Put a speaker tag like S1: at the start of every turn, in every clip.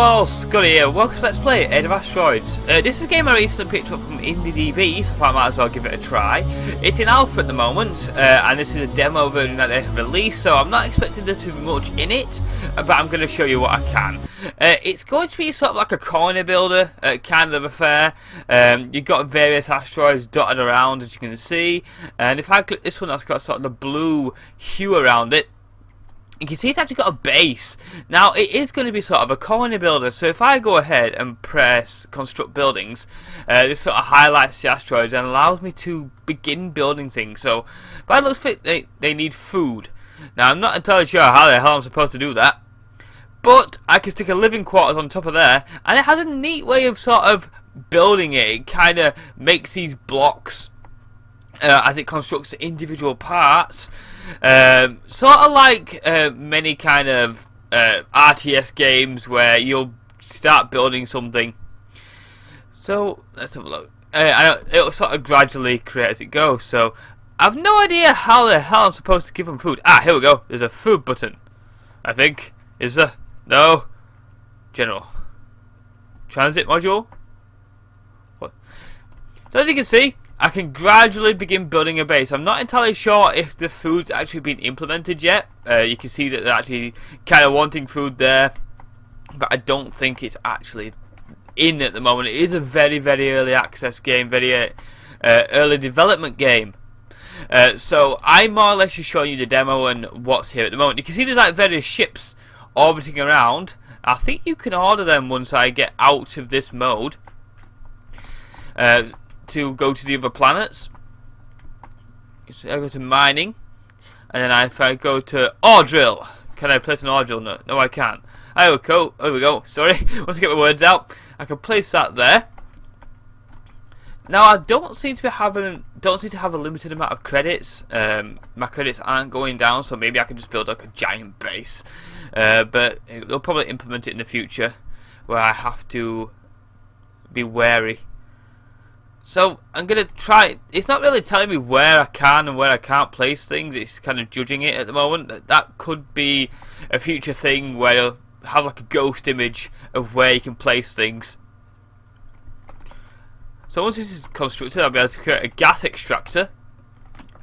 S1: all, Scotty here. Welcome to Let's Play Asteroids. This is a game I recently picked up from IndieDB, so I thought I might as well give it a try. It's in alpha at the moment, and this is a demo version that they have released, so I'm not expecting there to be much in it, but I'm going to show you what I can. It's going to be sort of like a corner builder kind of affair. You've got various asteroids dotted around, as you can see, and if I click this one that's got sort of the blue hue around it, you can see it's actually got a base. Now it is going to be sort of a colony builder, so if I go ahead and press construct buildings, this sort of highlights the asteroids and allows me to begin building things. So by the looks of it, they need food. Now I'm not entirely sure how the hell I'm supposed to do that, but I can stick a living quarters on top of there, and it has a neat way of sort of building it. It kind of makes these blocks as it constructs the individual parts, sort of like many kind of RTS games where you'll start building something. So let's have a look. It'll sort of gradually create as it goes. So I've no idea how the hell I'm supposed to give them food. Ah, here we go. There's a food button, I think. Is there? No. General. Transit module. What? So as you can see, I can gradually begin building a base. I'm not entirely sure if the food's actually been implemented yet. You can see that they're actually kind of wanting food there, but I don't think it's actually in at the moment. It is a very, very early access game, very early development game. So I'm more or less just showing you the demo and what's here at the moment. You can see there's like various ships orbiting around. I think you can order them once I get out of this mode. To go to the other planets. So I go to mining, and then if I go to ore drill, can I place an ore drill? No, I can't. There we go. Sorry, once I get my words out, I can place that there. Now I don't seem to have a limited amount of credits. My credits aren't going down, so maybe I can just build like a giant base. But they'll probably implement it in the future, where I have to be wary. So I'm going to try. It's not really telling me where I can and where I can't place things. It's kind of judging it at the moment. That could be a future thing where you'll have like a ghost image of where you can place things. So once this is constructed, I'll be able to create a gas extractor.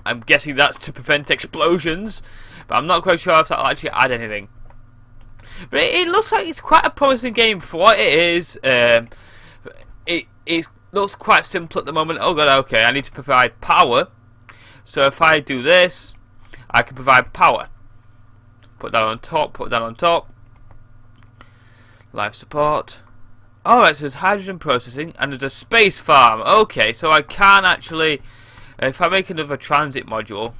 S1: I'm guessing that's to prevent explosions, but I'm not quite sure if that'll actually add anything. But it looks like it's quite a promising game for what it is. It looks quite simple at the moment. Oh god, okay, I need to provide power. So if I do this, I can provide power. Put that on top, put that on top. Life support. Alright, so there's hydrogen processing and there's a space farm. Okay, so I can actually, if I make another transit module.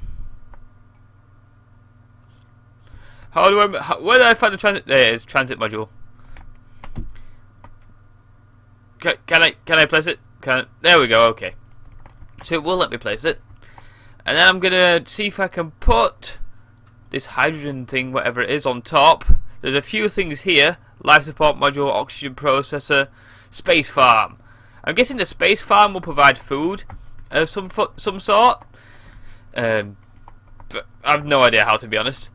S1: Where do I find the transit? There it is, transit module. Can I place it? There we go. Okay, so it will let me place it, and then I'm gonna see if I can put this hydrogen thing, whatever it is, on top. There's a few things here: life support module, oxygen processor, space farm. I'm guessing the space farm will provide food of some sort, but I've no idea how, to be honest.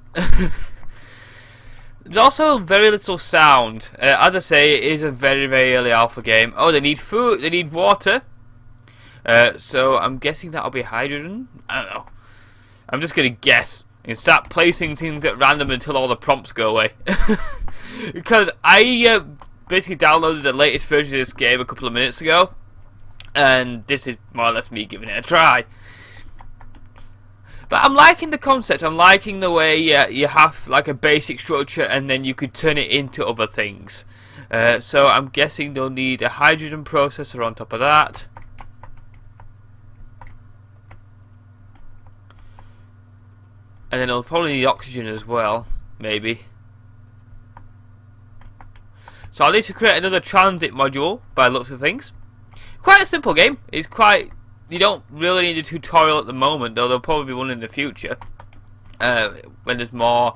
S1: There's also very little sound. As I say, it is a very, very early alpha game. Oh, they need food, they need water. So I'm guessing that'll be hydrogen. I don't know. I'm just going to guess and start placing things at random until all the prompts go away. Because I basically downloaded the latest version of this game a couple of minutes ago, and this is more or less me giving it a try. But I'm liking the concept. I'm liking the way you have like a basic structure and then you could turn it into other things. So I'm guessing they'll need a hydrogen processor on top of that. And then they'll probably need oxygen as well, maybe. So I'll need to create another transit module by the looks of things. Quite a simple game. It's quite... You don't really need a tutorial at the moment, though there'll probably be one in the future when there's more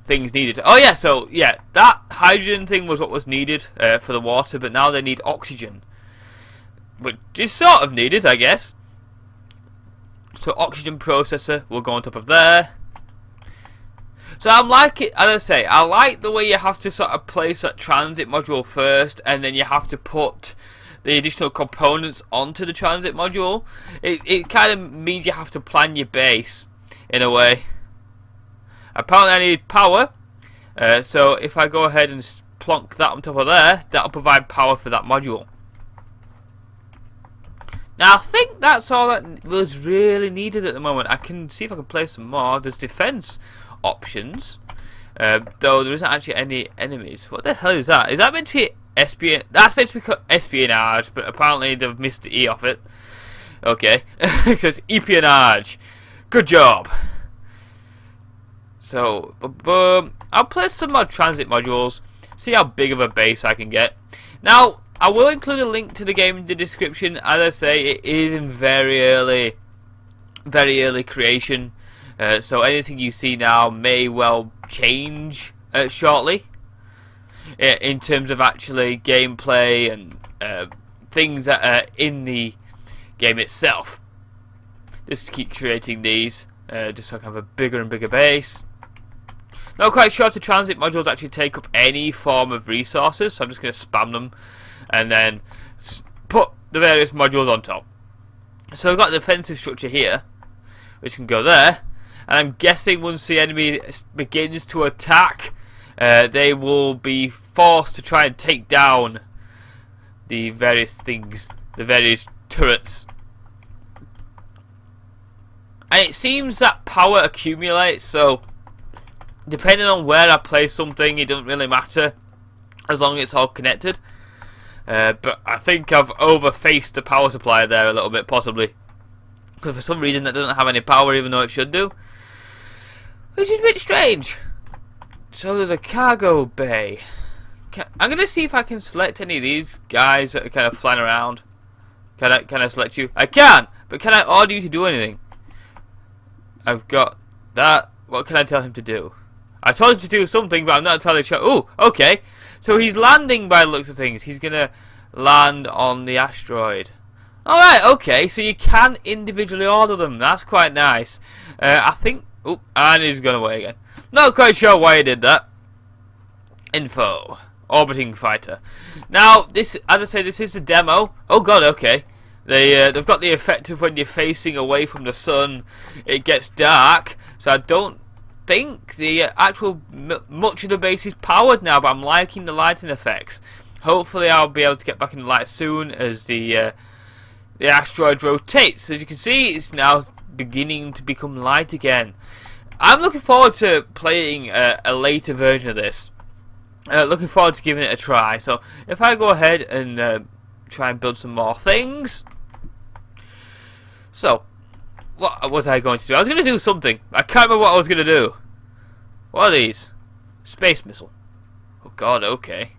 S1: things needed. Oh yeah, so yeah, that hydrogen thing was what was needed for the water, but now they need oxygen, which is sort of needed, I guess. So oxygen processor will go on top of there. So I'm like it, as I say, I like the way you have to sort of place that transit module first, and then you have to put the additional components onto the transit module. It kind of means you have to plan your base in a way. Apparently I need power, so if I go ahead and plonk that on top of there, that'll provide power for that module. Now I think that's all that was really needed at the moment. I can see if I can play some more. There's defense options, though there isn't actually any enemies. What the hell is that? Is that meant to be espionage? That's meant to be espionage, but apparently they've missed the E off it. Okay, it says espionage. Good job. So, I'll place some more transit modules, see how big of a base I can get. Now, I will include a link to the game in the description. As I say, it is in very early creation, so anything you see now may well change shortly in terms of actually gameplay and things that are in the game itself. Just to keep creating these, just so I can have a bigger and bigger base. Not quite sure if the transit modules actually take up any form of resources, so I'm just going to spam them and then put the various modules on top. So I've got the defensive structure here, which can go there, and I'm guessing once the enemy begins to attack, they will be forced to try and take down the various things, the various turrets. And it seems that power accumulates, so depending on where I place something, it doesn't really matter as long as it's all connected. But I think I've overfaced the power supply there a little bit, possibly, because for some reason that doesn't have any power even though it should do, which is a bit strange. So there's a cargo bay. I'm going to see if I can select any of these guys that are kind of flying around. Can I select you? I can, but can I order you to do anything? I've got that. What can I tell him to do? I told him to do something, but I'm not entirely sure. Oh, okay. So he's landing by the looks of things. He's going to land on the asteroid. Alright, okay. So you can individually order them. That's quite nice. I think... Oh, and he's gone away again. Not quite sure why he did that. Info. Orbiting fighter. Now, this, as I say, this is the demo. Oh god, okay. They've got the effect of when you're facing away from the sun, it gets dark. So I don't think the actual much of the base is powered now, but I'm liking the lighting effects. Hopefully I'll be able to get back in the light soon as the asteroid rotates. As you can see, it's now beginning to become light again. I'm looking forward to playing a later version of this. Looking forward to giving it a try. So if I go ahead and try and build some more things. So, what was I going to do? I was going to do something. I can't remember what I was going to do. What are these? Space missile. Oh god, okay.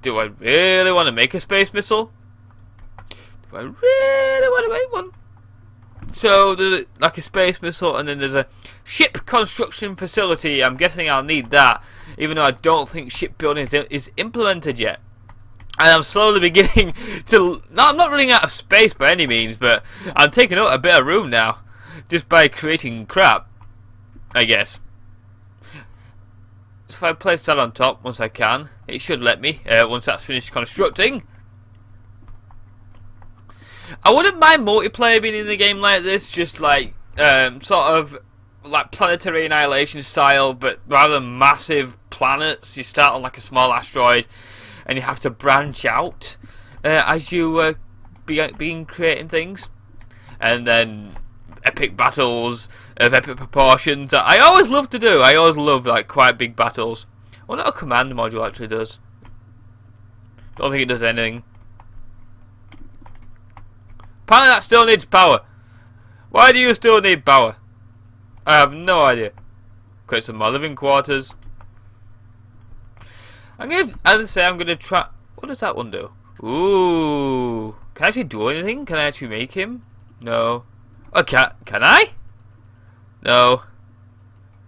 S1: Do I really want to make a space missile? Do I really want to make one? So, there's like a space missile, and then there's a ship construction facility. I'm guessing I'll need that, even though I don't think shipbuilding is implemented yet. And I'm slowly beginning to... No, I'm not running out of space by any means, but I'm taking up a bit of room now, just by creating crap, I guess. So if I place that on top once I can, it should let me, once that's finished constructing. I wouldn't mind multiplayer being in the game like this, just like, sort of like planetary annihilation style, but rather than massive planets. You start on like a small asteroid, and you have to branch out as you begin creating things, and then epic battles of epic proportions that I always love to do. I always love like quite big battles. Well, not a command module actually does. Don't think it does anything. Apparently that still needs power. Why do you still need power? I have no idea. Create some more living quarters. I'm gonna, as I say, I'm gonna try. What does that one do? Ooh, can I actually do anything? Can I actually make him? No. Oh, can I? No.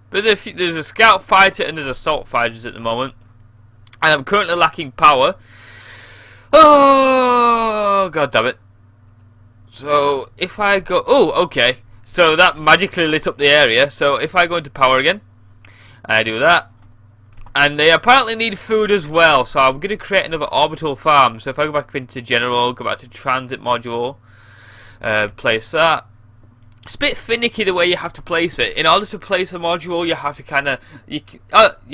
S1: But there's a scout fighter and there's assault fighters at the moment, and I'm currently lacking power. Oh god damn it! So if I go, oh okay. So that magically lit up the area. So if I go into power again, I do that. And they apparently need food as well, so I'm going to create another orbital farm. So if I go back into general, go back to transit module, place that. It's a bit finicky the way you have to place it. In order to place a module, you have to kind of... you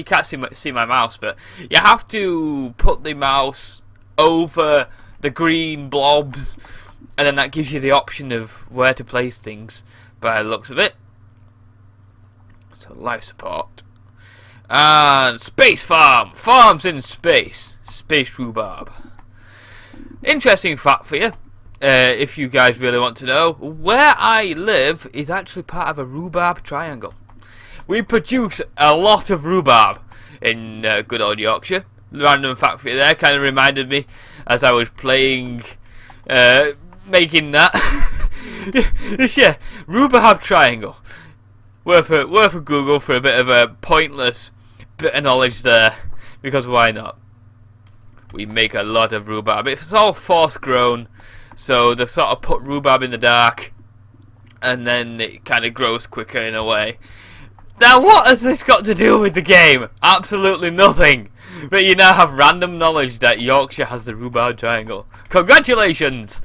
S1: can't see my mouse, but you have to put the mouse over the green blobs, and then that gives you the option of where to place things by the looks of it. So life support. And space farm! Farms in space. Space rhubarb. Interesting fact for you, if you guys really want to know. Where I live is actually part of a rhubarb triangle. We produce a lot of rhubarb in good old Yorkshire. Random fact for you there, kind of reminded me as I was playing, making that. Yeah, rhubarb triangle. Worth a Google for a bit of a pointless bit of knowledge there, because why not? We make a lot of rhubarb. It's all force grown, so they sort of put rhubarb in the dark, and then it kind of grows quicker in a way. Now what has this got to do with the game? Absolutely nothing. But you now have random knowledge that Yorkshire has the rhubarb triangle. Congratulations!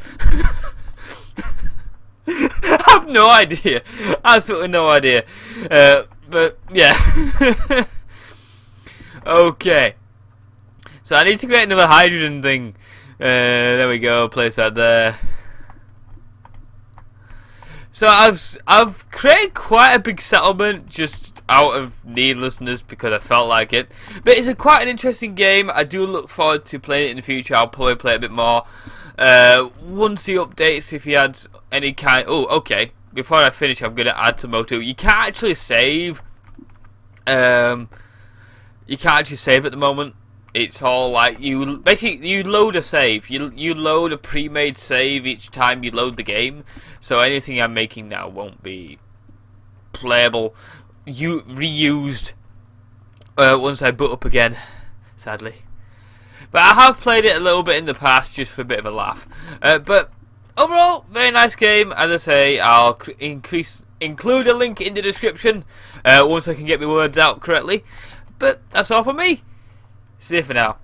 S1: I have no idea. Absolutely no idea. But yeah. Okay. So I need to create another hydrogen thing. There we go. Place that there. So I've created quite a big settlement just out of needlessness because I felt like it. But it's quite an interesting game. I do look forward to playing it in the future. I'll probably play it a bit more. Once the updates, if you had any kind... Oh, okay. Before I finish, I'm going to add some more to it. You can't actually save. You can't actually save at the moment. It's all like you load a save. You load a pre-made save each time you load the game. So anything I'm making now won't be playable, reused once I boot up again. Sadly. But I have played it a little bit in the past just for a bit of a laugh. But overall, very nice game. As I say, I'll include a link in the description once I can get my words out correctly. But that's all from me. See you for now.